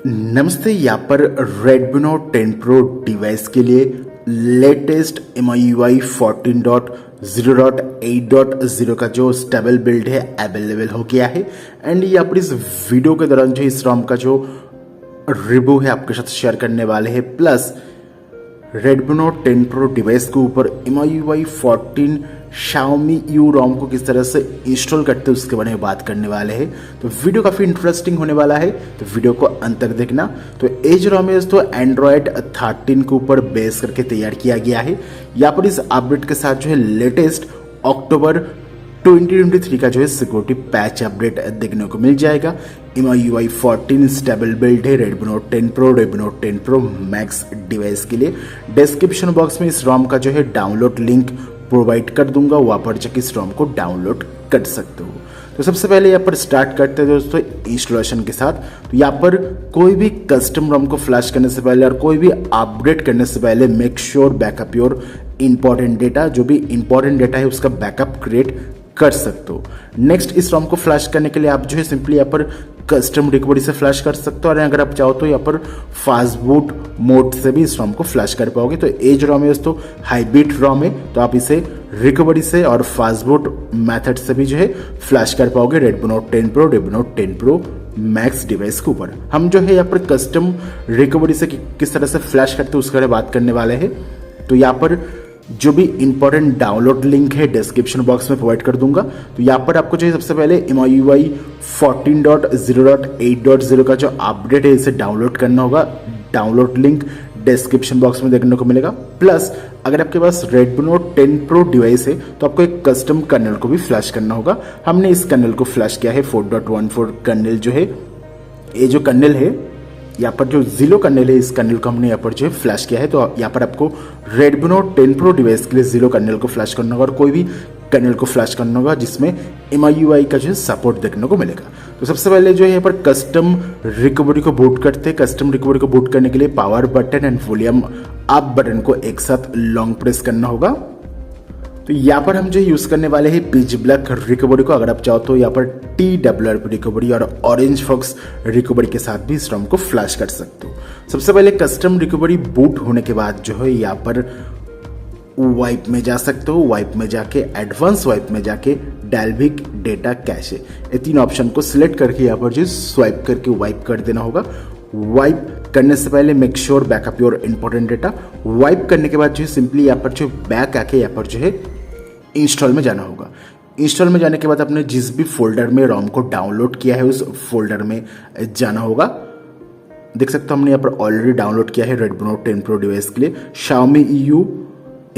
नमस्ते। यहाँ पर Redmi Note 10 Pro डिवाइस के लिए लेटेस्ट MIUI 14.0.8.0 का जो स्टेबल बिल्ड है अवेलेबल हो गया है। एंड यहाँ पर इस वीडियो के दौरान जो इस ROM का जो रिव्यू है आपके साथ शेयर करने वाले हैं, plus Redmi Note 10 Pro device के ऊपर MIUI 14 Xiaomi U ROM को किस तरह से इंस्टॉल करते हैं उसके बारे में बात करने वाले हैं। तो वीडियो काफ़ी इंटरेस्टिंग होने वाला है, तो वीडियो को अंत तक देखना। तो एज ROM है तो Android 13 के ऊपर बेस करके तैयार किया गया है। यहाँ पर इस अपडेट के साथ जो है लेटेस्ट अक्टूबर 2023 का जो है सिक्योरिटी पैच अपडेट देखने को मिल जाएगा। MIUI 14 स्टेबल बिल्ड है Redmi Note 10 Pro, Redmi Note 10 Pro Max device के लिए। डिस्क्रिप्शन बॉक्स में इस ROM का जो है डाउनलोड लिंक प्रोवाइड कर दूंगा, वहाँ पर जाकर इस ROM को डाउनलोड कर सकते हो। तो सबसे पहले यहाँ पर स्टार्ट करते हैं दोस्तों इंस्टॉलेशन के साथ। तो यहाँ पर कोई भी कस्टम ROM को फ्लैश करने से पहले और कोई भी अपडेट करने से पहले make sure backup your important data, जो भी इंपॉर्टेंट डेटा है उसका बैकअप क्रिएट कर सकते हो। नेक्स्ट इस ROM को फ्लैश करने के लिए आप जो है सिंपली यहाँ पर कस्टम रिकवरी से फ्लैश कर सकते हो, और अगर आप चाहो तो यहाँ पर फास्ट बूट मोड से भी इस ROM को फ्लैश कर पाओगे। तो एज ROM है दोस्तों हाइब्रिड ROM है, तो आप इसे रिकवरी से और फास्ट बूट मेथड से भी जो है फ्लैश कर पाओगे Redmi Note 10 Pro, Redmi Note 10 Pro Max device के ऊपर। हम जो है यहाँ पर कस्टम रिकवरी से किस तरह से फ्लैश करते हैं उसके बारे में बात करने वाले हैं। तो यहाँ पर जो भी इंपॉर्टेंट डाउनलोड लिंक है डिस्क्रिप्शन बॉक्स में प्रोवाइड कर दूंगा। तो यहाँ पर आपको जो है सबसे पहले MIUI 14.0.8.0 का जो अपडेट है इसे डाउनलोड करना होगा। डाउनलोड लिंक डिस्क्रिप्शन बॉक्स में देखने को मिलेगा। प्लस अगर आपके पास Redmi Note 10 Pro डिवाइस है तो आपको एक कस्टम कर्नल को भी फ्लैश करना होगा। हमने इस कर्नल को फ्लैश किया है 4.14 कर्नल जो है, ये जो कर्नल है यहाँ पर जो जीरो कर्नल है इस कर्नल को हमने यहाँ पर जो है फ्लैश किया है। तो यहाँ पर आपको Redmi Note 10 Pro डिवाइस के लिए जीरो कर्नल को फ्लैश करना होगा और कोई भी कर्नल को फ्लैश करना होगा जिसमें MIUI का जो है सपोर्ट देखने को मिलेगा। तो सबसे पहले जो है यहाँ पर कस्टम रिकवरी को बूट करते हैं। कस्टम रिकवरी को बूट करने के लिए power button and volume up button को एक साथ लॉन्ग प्रेस करना होगा। तो यहाँ पर हम जो यूज करने वाले हैं पिच ब्लैक रिकवरी को। अगर आप चाहो तो यहाँ पर TWRP रिकवरी और ऑरेंज फॉक्स रिकवरी के साथ भी इस ROM को फ्लैश कर सकते हो। सबसे पहले कस्टम रिकवरी बूट होने के बाद जो है यहाँ पर वाइप में जा सकते हो। वाइप में जाके एडवांस वाइप में जाके डाल्विक डेटा कैशे, ये तीन ऑप्शन को सिलेक्ट करके यहाँ पर जो स्वाइप करके वाइप कर देना होगा। वाइप करने से पहले make sure backup your important data. Wipe करने के बाद जो है सिंपली यहाँ पर जो बैक आके यहाँ पर जो है इंस्टॉल में जाना होगा। इंस्टॉल में जाने के बाद आपने जिस भी फोल्डर में ROM को डाउनलोड किया है उस फोल्डर में जाना होगा। देख सकते हो हमने यहाँ पर ऑलरेडी डाउनलोड किया है Redmi Note 10 Pro डिवाइस के लिए Xiaomi EU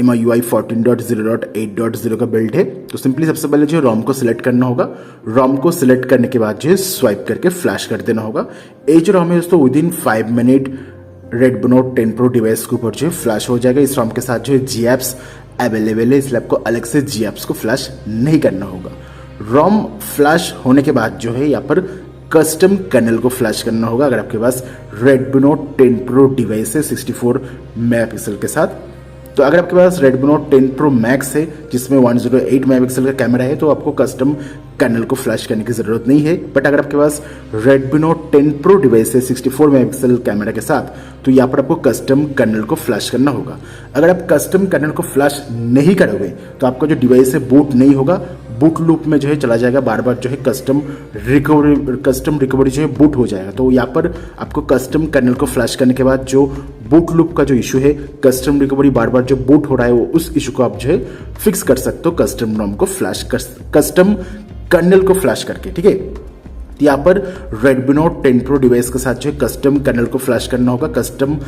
MIUI 14.0.8.0 का बिल्ड है। तो सिंपली सबसे पहले जो ROM को सिलेक्ट करना होगा। ROM को सिलेक्ट करने के बाद जो है स्वाइप करके फ्लैश कर देना होगा। एज ROM है दोस्तों within 5 minute Redmi Note 10 Pro device के ऊपर जो है फ्लैश हो जाएगा। इस ROM के साथ जो है GApps अवेलेबल है, इसलिए आपको अलग से GApps को फ्लैश नहीं करना होगा। ROM फ्लैश होने के बाद जो है यहाँ पर कस्टम कर्नल को फ्लैश करना होगा। अगर आपके पास Redmi Note 10 Pro डिवाइस है 64 मेगापिक्सल के साथ। तो अगर आपके पास Redmi Note 10 Pro Max है जिसमें 108 मेगापिक्सल का कैमरा है तो आपको कस्टम कर्नल को फ्लैश करने की जरूरत नहीं है। बट अगर आपके पास Redmi Note 10 Pro डिवाइस है 64 मेगापिक्सल कैमरा के साथ तो यहाँ पर आपको कस्टम कर्नल को फ्लैश करना होगा। अगर आप कस्टम कर्नल को फ्लैश नहीं करोगे तो आपका जो डिवाइस है बूट नहीं होगा, बूट लूप में जो है चला जाएगा, बार बार जो है कस्टम रिकवरी जो है बूट हो जाएगा। तो यहाँ पर आपको कस्टम कर्नल को फ्लैश करने के बाद जो बूट लूप का जो इशू है, कस्टम रिकवरी बार बार जो बूट हो रहा है, वो उस इशू को आप जो है फिक्स कर सकते हो कस्टम ROM को फ्लैश कर, कस्टम कर्नल को फ्लैश करके। ठीक है, तो यहाँ पर Redmi Note 10 Pro डिवाइस के साथ जो है कस्टम कर्नल को फ्लैश करना होगा। कस्टम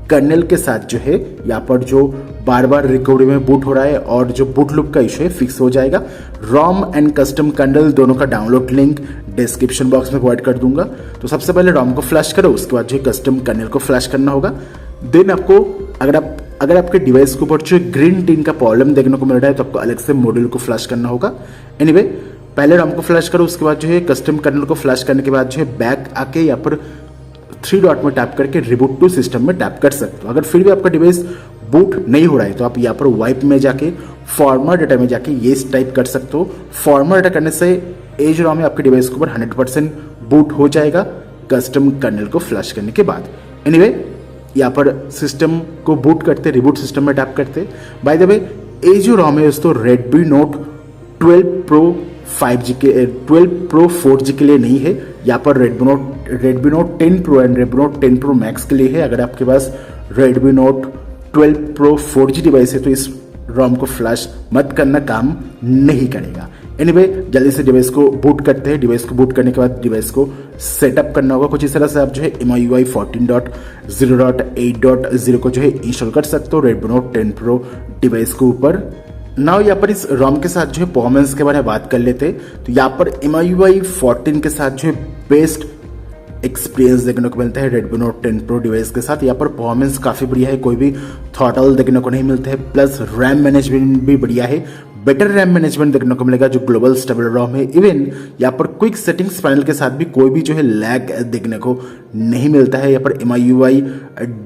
कर्नल के साथ जो है यहाँ पर जो बार बार रिकवरी में बूट हो रहा है और जो बूट लूप का इशू है फिक्स हो जाएगा। ROM एंड कस्टम कर्नल दोनों का डाउनलोड लिंक डिस्क्रिप्शन बॉक्स में प्रोवाइड कर दूंगा। तो सबसे पहले ROM को फ्लैश करो, उसके बाद जो है कस्टम कर्नल को फ्लैश करना होगा। देन आपको अगर आपके डिवाइस के ऊपर जो ग्रीन टिन का प्रॉब्लम देखने को मिल रहा है तो आपको अलग से मॉड्यूल को फ्लैश करना होगा। एनीवे पहले ROM को फ्लैश करो, उसके बाद जो है कस्टम कर्नल को फ्लैश करने के बाद जो है बैक आके यहाँ पर 3 डॉट में टैप करके रिबूट टू सिस्टम में टैप कर सकते हो। अगर फिर भी आपका डिवाइस बूट नहीं हो रहा है तो आप यहाँ पर वाइप में जाके फॉर्मर डेटा में जाके ये टाइप कर सकते हो। फॉर्मर डेटा करने से एज ROM में आपके डिवाइस के ऊपर 100% बूट हो जाएगा। कस्टम कर्नल को फ्लश करने के बाद। एनीवे यहाँ पर सिस्टम को बूट करते, रिबूट सिस्टम में टैप करते। बाय द वे ये जो रॉम है दोस्तों रेडमी नोट 12 प्रो 5G के 12 प्रो 4G के लिए नहीं है, यहाँ पर Redmi note 10 pro and Redmi note 10 pro max के लिए है। अगर आपके पास Redmi note 12 pro 4G device है तो इस रॉम को फ्लश मत करना, काम नहीं करेगा। एनीवे जल्दी से डिवाइस को बूट करते हैं। डिवाइस को बूट करने के बाद डिवाइस को सेटअप करना होगा। कुछ इस तरह से आप जो है MIUI 14.0.8.0 को जो है इंस्टॉल कर सकते हो रेडमी नोट 10 प्रो डिवाइस के ऊपर। नाउ यहाँ पर इस रॉम के साथ जो है परफॉर्मेंस के बारे में बात कर लेते हैं। तो यहाँ पर MIUI 14 के साथ जो है बेस्ट एक्सपीरियंस देखने को मिलता है रेडमी नोट 10 प्रो डिवाइस के साथ। यहाँ पर परफॉर्मेंस काफ़ी बढ़िया है, कोई भी थ्रॉटल देखने को नहीं मिलता है, प्लस रैम मैनेजमेंट भी बढ़िया है, बेटर रैम मैनेजमेंट देखने को मिलेगा जो ग्लोबल स्टेबल रॉम है। इवन यहाँ पर क्विक सेटिंग्स पैनल के साथ भी कोई भी जो है लैग देखने को नहीं मिलता है। यहाँ पर MIUI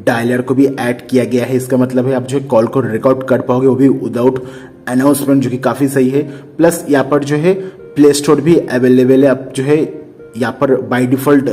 डायलर को भी ऐड किया गया है, इसका मतलब है आप जो है कॉल को रिकॉर्ड कर पाओगे वो भी विदाउट अनाउंसमेंट, जो कि काफ़ी सही है। प्लस यहाँ पर जो है प्ले स्टोर भी अवेलेबल है, आप जो है यहाँ पर बाय डिफॉल्ट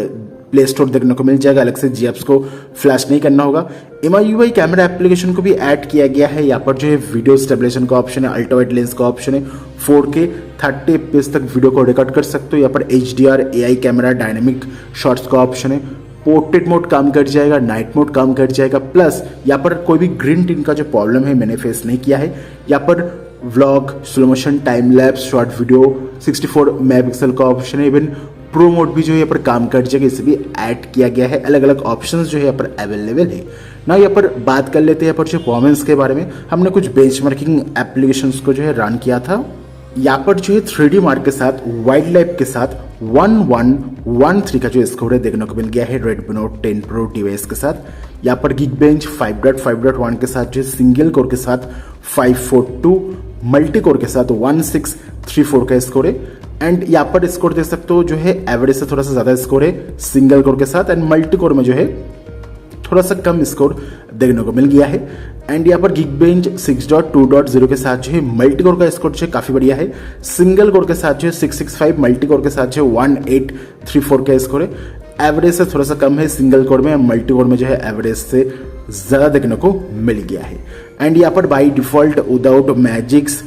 प्ले स्टोर देखने को मिल जाएगा, अलग से GApps को फ्लैश नहीं करना होगा। MIUI कैमरा एप्लीकेशन को भी ऐड किया गया है। यहाँ पर जो है वीडियो स्टेबलाइजेशन का ऑप्शन है, अल्ट्रा वाइड लेंस का ऑप्शन है, 4K 30 FPS तक वीडियो को रिकॉर्ड कर सकते हो। यहाँ पर HDR AI camera dynamic shots का ऑप्शन है, पोर्ट्रेट मोड काम कर जाएगा, नाइट मोड काम कर जाएगा। प्लस यहाँ पर कोई भी ग्रीन टिन का जो प्रॉब्लम है मैंने फेस नहीं किया है। यहाँ पर vlog, slow motion, time lapse, short video 64 megapixel का ऑप्शन है। इवन प्रो मोड भी जो है यहाँ पर काम कर जाएगा, इसे भी ऐड किया गया है। अलग अलग ऑप्शंस जो है यहाँ पर अवेलेबल है ना। यहाँ पर बात कर लेते हैं यहाँ पर जो परफॉर्मेंस के बारे में। हमने कुछ बेंचमार्किंग एप्लीकेशंस को जो है रन किया था। यहाँ पर जो है 3D मार्क के साथ, वाइल्ड लाइफ के साथ 1113 का जो स्कोर है देखने को मिल गया है रेडमी नोट 10 प्रो डिवाइस के साथ। यहाँ पर Geekbench 5.5.1 के साथ जो सिंगल कोर के साथ 542, मल्टी कोर के साथ 1634 का स्कोर है। एंड यहाँ पर स्कोर देख सकते हो जो है एवरेज से थोड़ा सा ज्यादा स्कोर है सिंगल कोर के साथ, एंड मल्टी कोर में जो है थोड़ा सा कम स्कोर देखने को मिल गया है। एंड यहाँ पर Geekbench 6.2.0 के साथ जो है मल्टी कोर का स्कोर जो है काफी बढ़िया है, सिंगल कोर के साथ जो है 665, मल्टी कोर के साथ जो है 1834 का स्कोर है। एवरेज से थोड़ा सा कम है सिंगल कोर में, मल्टी कोर में जो है एवरेज से ज्यादा देखने को मिल गया है। एंड यहाँ पर by default without Magisk,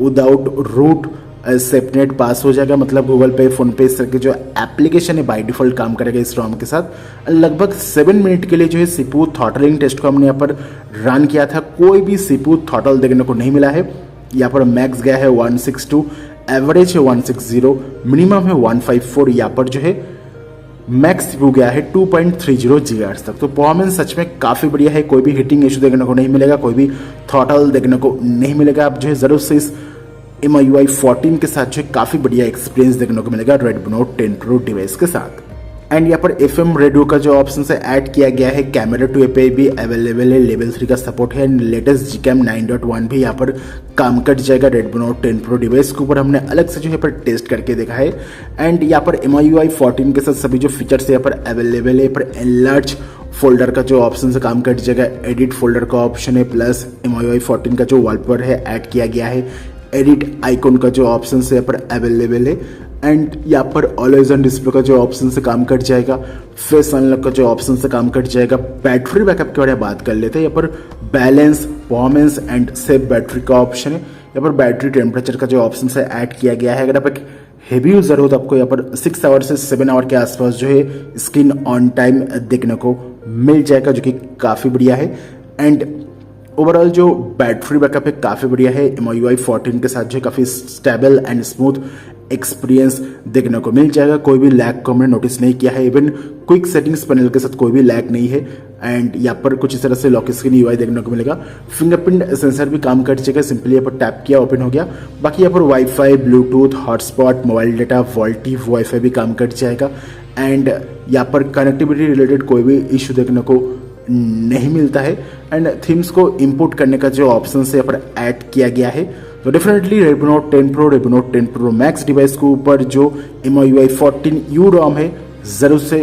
without root SafetyNet pass हो जाएगा, मतलब गूगल पे, फोन पे, इस तरह के जो एप्लीकेशन है बाय डिफॉल्ट काम करेगा इस रॉम के साथ। लगभग 7 मिनट के लिए जो है CPU थ्रॉटलिंग टेस्ट को हमने यहाँ पर रन किया था, कोई भी CPU थ्रॉटल देखने को नहीं मिला है। यहाँ पर मैक्स गया है 162, एवरेज है 160, मिनिमम है 154। यहाँ पर जो है मैक्स CPU गया है 2.30 GHz तक। तो परफॉर्मेंस सच में काफ़ी बढ़िया है, कोई भी हीटिंग इशू देखने को नहीं मिलेगा, कोई भी थ्रॉटल देखने को नहीं मिलेगा। आप जो है ज़रूर से इस MIUI 14 के साथ जो है काफ़ी बढ़िया एक्सपीरियंस देखने को मिलेगा रेडमी नोट 10 प्रो डिवाइस के साथ। एंड यहाँ पर FM रेडियो का जो ऑप्शन से ऐड किया गया है, कैमरा टू API भी अवेलेबल है, लेवल 3 का सपोर्ट है, एंड लेटेस्ट GCam 9.1 भी यहाँ पर काम कर जाएगा रेडमी नोट 10 प्रो डिवाइस के ऊपर। हमने अलग से जो है पर टेस्ट करके देखा है। एंड यहाँ पर MIUI 14 के साथ सभी जो फीचर्स यहाँ पर अवेलेबल है, पर एनलार्ज फोल्डर का जो ऑप्शन से काम कर जाएगा, एडिट फोल्डर का ऑप्शन है, प्लस MIUI 14 का जो वॉलपेपर है ऐड किया गया है, एडिट आइकॉन का जो ऑप्शन है यहाँ पर अवेलेबल है। एंड यहाँ पर ऑलवेज ऑन डिस्प्ले का जो ऑप्शन से काम कर जाएगा, फेस अनलॉक का जो ऑप्शन से काम कर जाएगा। बैटरी बैकअप के बारे में बात कर लेते हैं। यहाँ पर balance, performance and save battery का ऑप्शन है। यहाँ पर बैटरी टेम्परेचर का जो ऑप्शन है ऐड किया गया है। अगर आप एक हेवी यूजर हो तो आपको यहाँ पर 6 आवर से 7 आवर के आसपास जो है स्क्रीन ऑन टाइम देखने को मिल जाएगा, जो कि काफ़ी बढ़िया है। एंड ओवरऑल जो बैटरी बैकअप है काफ़ी बढ़िया है। MIUI 14 के साथ जो काफ़ी स्टेबल एंड स्मूथ एक्सपीरियंस देखने को मिल जाएगा, कोई भी लैग को हमने नोटिस नहीं किया है। इवन क्विक सेटिंग्स पैनल के साथ कोई भी लैग नहीं है। एंड यहाँ पर कुछ इस तरह से लॉक स्क्रीन UI देखने को मिलेगा। फिंगरप्रिंट सेंसर भी काम कर जाएगा, सिंपली यहाँ पर टैप किया ओपन हो गया। बाकी यहाँ पर wifi, Bluetooth, hotspot, mobile data, VoLTE wifi भी काम कर जाएगा। एंड यहाँ पर कनेक्टिविटी रिलेटेड कोई भी इशू देखने को नहीं मिलता है। एंड थीम्स को इंपोर्ट करने का जो ऑप्शन है यहाँ पर ऐड किया गया है। तो definitely Redmi note 10 pro, Redmi note 10 pro max device के ऊपर जो MIUI 14U ROM है ज़रूर से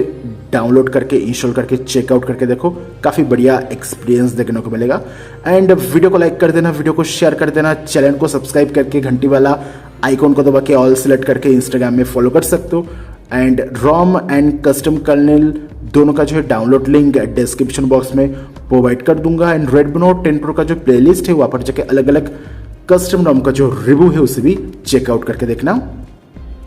डाउनलोड करके, इंस्टॉल करके, चेकआउट करके देखो, काफ़ी बढ़िया एक्सपीरियंस देखने को मिलेगा। एंड वीडियो को लाइक कर देना, वीडियो को शेयर कर देना, चैनल को सब्सक्राइब करके घंटी वाला आइकॉन को दबा के ऑल सेलेक्ट करके इंस्टाग्राम में फॉलो कर सकते हो। And ROM and custom kernel दोनों का जो है डाउनलोड लिंक डिस्क्रिप्शन बॉक्स में प्रोवाइड कर दूंगा। एंड Redmi Note 10 Pro का जो प्लेलिस्ट है वहाँ पर जाके अलग अलग कस्टम रॉम का जो रिव्यू है उसे भी चेकआउट करके देखना।